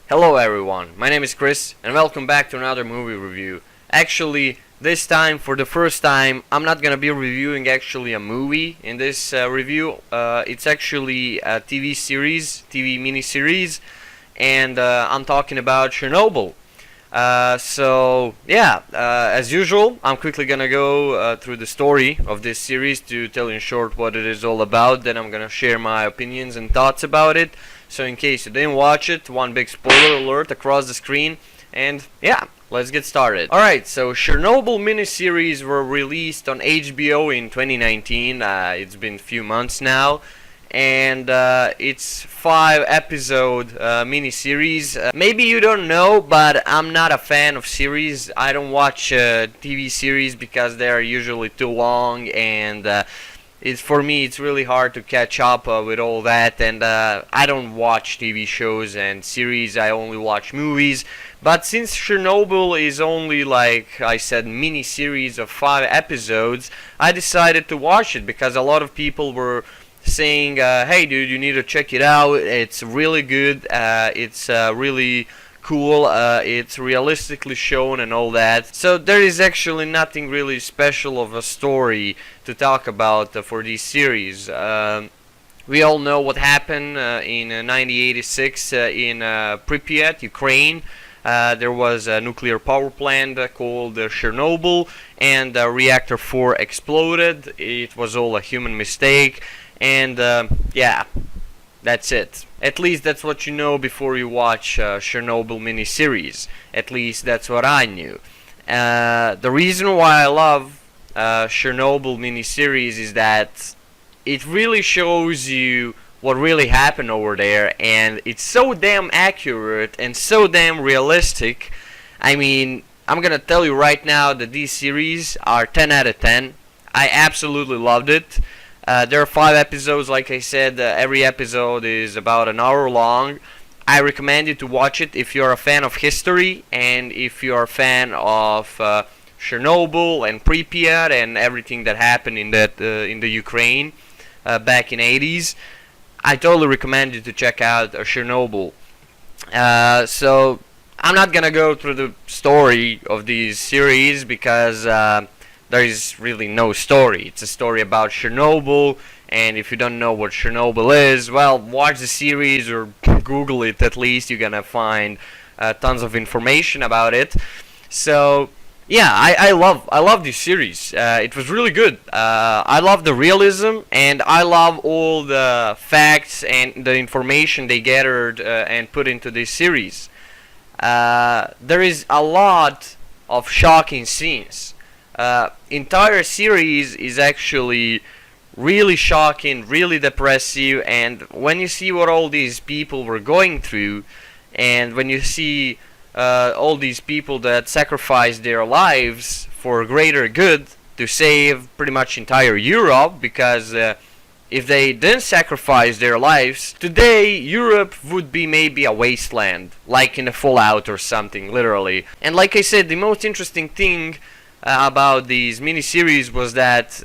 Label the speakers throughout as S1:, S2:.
S1: Hello everyone, my name is Chris and welcome back to another movie review. Actually, this time, for the first time, I'm not gonna be reviewing actually a movie in this review. It's actually a TV series, TV miniseries, and I'm talking about Chernobyl. As usual, I'm quickly gonna go through the story of this series to tell you in short what it is all about. Then I'm gonna share my opinions and thoughts about it. So in case you didn't watch it, one big spoiler alert across the screen. And yeah, let's get started. Alright, so Chernobyl miniseries were released on HBO in 2019. It's been a few months now. And it's 5 episode miniseries. Maybe you don't know, but I'm not a fan of series. I don't watch TV series because they're usually too long, and for me it's really hard to catch up with all that. And I don't watch TV shows and series. I only watch movies. But since Chernobyl is only, like I said, mini series of 5 episodes, I decided to watch it because a lot of people were saying, hey dude, you need to check it out, it's really good, it's really cool, it's realistically shown and all that. So there is actually nothing really special of a story to talk about for this series. We all know what happened in 1986 in Pripyat, Ukraine. There was a nuclear power plant called Chernobyl, and Reactor 4 exploded. It was all a human mistake. And yeah, that's it. At least that's what you know before you watch Chernobyl miniseries. At least that's what I knew. The reason why I love Chernobyl miniseries is that it really shows you what really happened over there, and it's so damn accurate and so damn realistic. I mean, I'm gonna tell you right now that these series are 10 out of 10. I absolutely loved it. There are 5 episodes, like I said. Every episode is about an hour long. I recommend you to watch it if you're a fan of history and if you're a fan of Chernobyl and Pripyat and everything that happened in the Ukraine back in '80s. I totally recommend you to check out Chernobyl. So I'm not gonna go through the story of these series because there is really no story. It's a story about Chernobyl, and if you don't know what Chernobyl is, well, watch the series or Google it. At least you're gonna find tons of information about it. So yeah, I love this series. It was really good. I love the realism, and I love all the facts and the information they gathered and put into this series. There is a lot of shocking scenes. Entire series is actually really shocking, really depressive, and when you see what all these people were going through, and when you see all these people that sacrificed their lives for greater good to save pretty much entire Europe, because if they didn't sacrifice their lives, today Europe would be maybe a wasteland, like in a Fallout or something, literally. And like I said, the most interesting thing about these miniseries was that,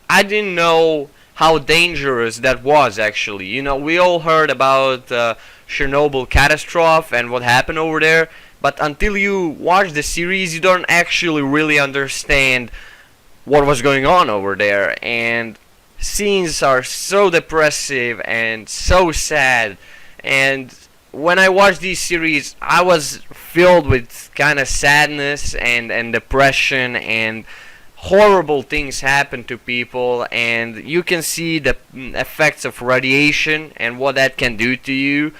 S1: I didn't know how dangerous that was actually. We all heard about Chernobyl catastrophe and what happened over there, but until you watch the series, you don't actually really understand what was going on over there. And scenes are so depressive and so sad, and when I watched these series, I was filled with kind of sadness and depression, and horrible things happen to people, and you can see the effects of radiation and what that can do to you,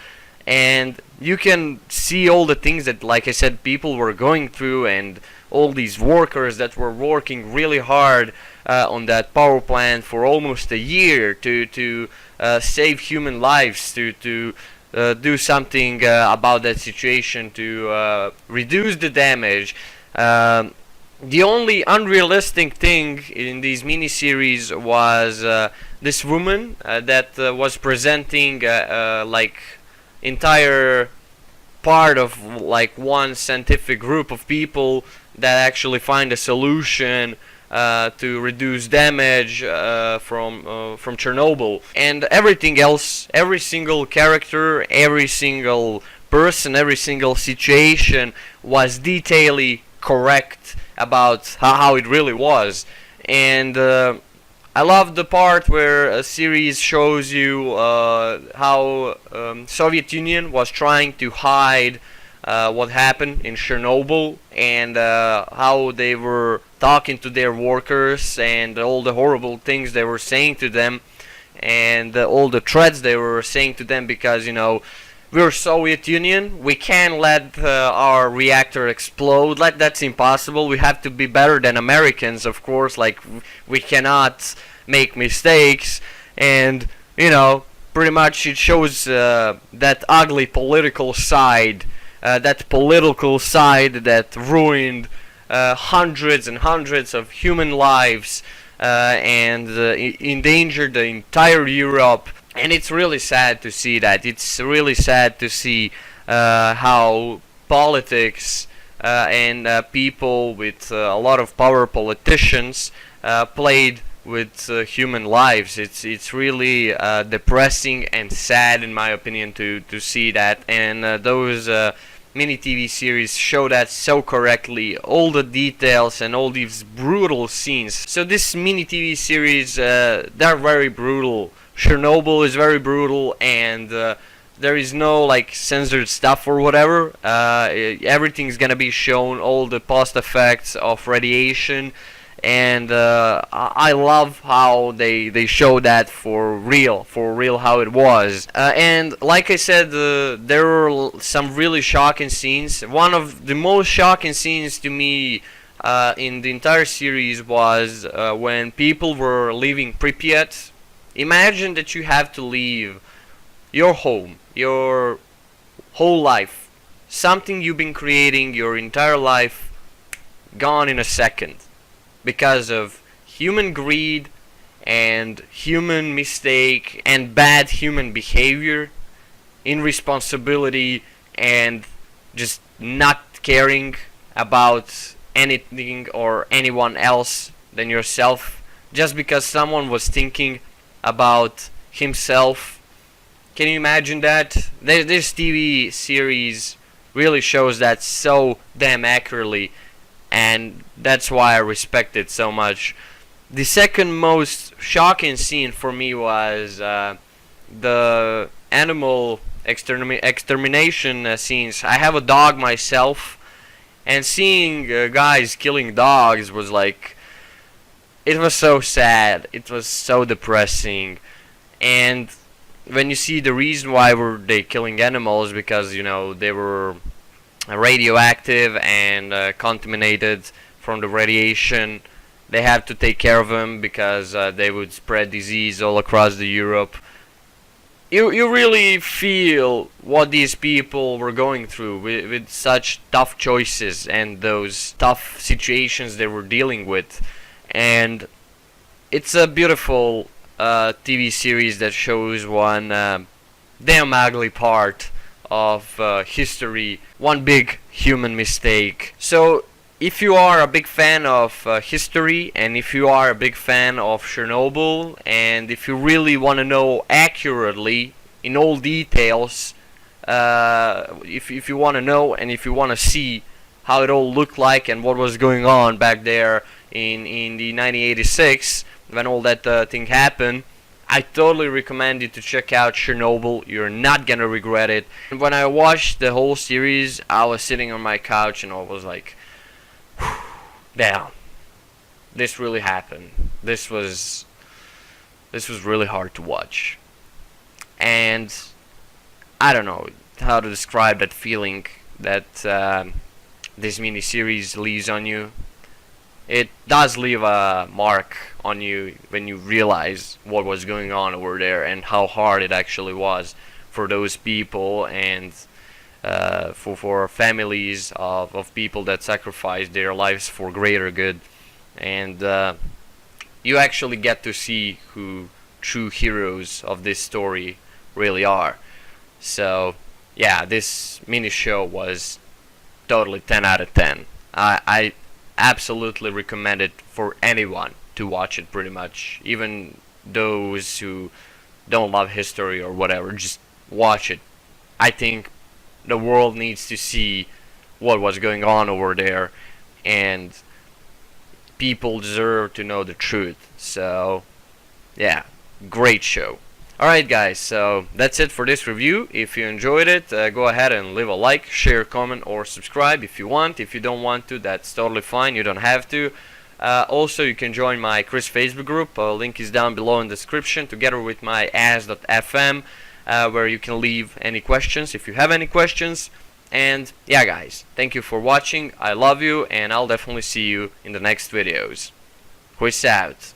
S1: and you can see all the things that, like I said, people were going through, and all these workers that were working really hard on that power plant for almost a year to save human lives, to do something about that situation, to reduce the damage. The only unrealistic thing in these miniseries was this woman that was presenting like entire part of like one scientific group of people that actually find a solution to reduce damage from Chernobyl, and everything else, every single character, every single person, every single situation was detailedly correct about how it really was. And I love the part where a series shows you how Soviet Union was trying to hide what happened in Chernobyl, and how they were talking to their workers and all the horrible things they were saying to them, and all the threats they were saying to them, because we're Soviet Union, we can't let our reactor explode. Like, that's impossible. We have to be better than Americans, of course. Like, we cannot make mistakes. And pretty much it shows that ugly political side, that ruined hundreds and hundreds of human lives, and endangered the entire Europe. And it's really sad to see that. It's really sad to see how politics and people with a lot of power, politicians, played with human lives. It's really depressing and sad, in my opinion, to see that. And those mini TV series show that so correctly, all the details and all these brutal scenes. So this mini TV series, they're very brutal. Chernobyl is very brutal, and there is no like censored stuff or whatever. Everything's gonna be shown, all the post effects of radiation, and I love how they show that for real how it was. And like I said, there were some really shocking scenes. One of the most shocking scenes to me in the entire series was when people were leaving Pripyat. Imagine that you have to leave your home, your whole life, something you've been creating your entire life, gone in a second, because of human greed and human mistake and bad human behavior, irresponsibility, and just not caring about anything or anyone else than yourself, just because someone was thinking about himself. Can you imagine that? This TV series really shows that so damn accurately, and that's why I respect it so much. The second most shocking scene for me was the animal extermination scenes. I have a dog myself, and seeing guys killing dogs was like, it was so sad, it was so depressing. And when you see the reason why were they killing animals, because they were radioactive and contaminated from the radiation, they had to take care of them because they would spread disease all across the Europe. You really feel what these people were going through with such tough choices and those tough situations they were dealing with. And it's a beautiful TV series that shows one damn ugly part of history, one big human mistake. So if you are a big fan of history, and if you are a big fan of Chernobyl, and if you really want to know accurately in all details, if you want to know and if you want to see how it all looked like and what was going on back there in the 1986 when all that thing happened, I totally recommend you to check out Chernobyl. You're not gonna regret it. And when I watched the whole series, I was sitting on my couch and I was like, damn, this really happened. This was really hard to watch. And I don't know how to describe that feeling that this mini-series leaves on you. It does leave a mark on you when you realize what was going on over there and how hard it actually was for those people, and for families of people that sacrificed their lives for greater good. And you actually get to see who true heroes of this story really are. So yeah, this mini show was totally 10 out of 10. I absolutely recommend it for anyone to watch it, pretty much. Even those who don't love history or whatever, just watch it. I think the world needs to see what was going on over there, and people deserve to know the truth. So yeah, great show. Alright guys, so that's it for this review. If you enjoyed it, go ahead and leave a like, share, comment, or subscribe if you want. If you don't want to, that's totally fine, you don't have to. Also, you can join my Chris Facebook group, link is down below in the description, together with my as.fm, where you can leave any questions if you have any questions. And yeah guys, thank you for watching, I love you, and I'll definitely see you in the next videos. Peace out.